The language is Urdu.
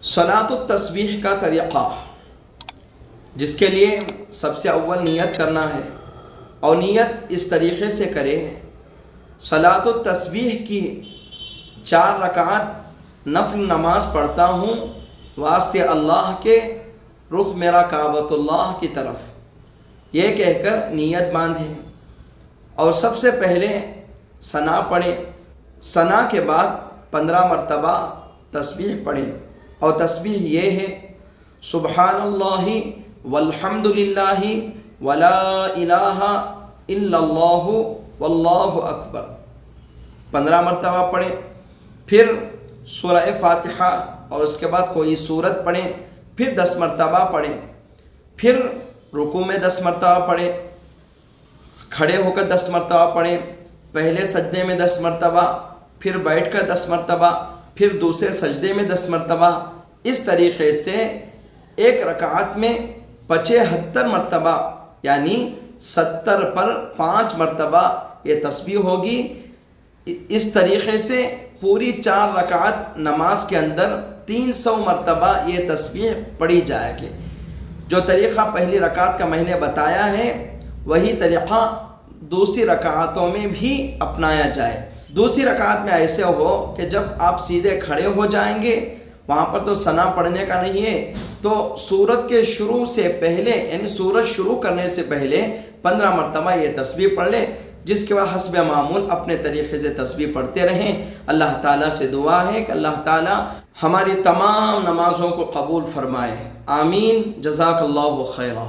صلاۃ التسبیح کا طریقہ، جس کے لیے سب سے اول نیت کرنا ہے، اور نیت اس طریقے سے کرے۔ صلاۃ التسبیح کی 4 رکعت نفل نماز پڑھتا ہوں واسطے اللہ کے، رخ میرا کعبۃ اللہ کی طرف، یہ کہہ کر نیت باندھیں۔ اور سب سے پہلے ثنا پڑھیں، ثنا کے بعد 15 مرتبہ تسبیح پڑھیں، اور تسبیح یہ ہے: سبحان اللہ والحمد للہ ولا الہ الا اللہ واللہ اکبر 15 مرتبہ پڑھیں۔ پھر سورہ فاتحہ اور اس کے بعد کوئی سورت پڑھیں، پھر 10 مرتبہ پڑھیں۔ پھر رکوع میں 10 مرتبہ پڑھیں، کھڑے ہو کر 10 مرتبہ پڑھیں، پہلے سجدے میں 10 مرتبہ، پھر بیٹھ کر 10 مرتبہ، پھر دوسرے سجدے میں 10 مرتبہ۔ اس طریقے سے ایک رکعت میں 75 مرتبہ، یعنی 70 پر 5 مرتبہ یہ تسبیح ہوگی۔ اس طریقے سے پوری 4 رکعت نماز کے اندر 300 مرتبہ یہ تسبیح پڑھی جائے گی۔ جو طریقہ پہلی رکعت کا میں نے بتایا ہے، وہی طریقہ دوسری رکعتوں میں بھی اپنایا جائے۔ دوسری رکعت میں ایسے ہو کہ جب آپ سیدھے کھڑے ہو جائیں گے، وہاں پر تو ثنا پڑھنے کا نہیں ہے، تو سورت کے شروع سے پہلے، یعنی سورت شروع کرنے سے پہلے 15 مرتبہ یہ تسبیح پڑھ لیں، جس کے بعد حسب معمول اپنے طریقے سے تسبیح پڑھتے رہیں۔ اللہ تعالیٰ سے دعا ہے کہ اللہ تعالیٰ ہماری تمام نمازوں کو قبول فرمائے، آمین۔ جزاک اللہ خیرہ۔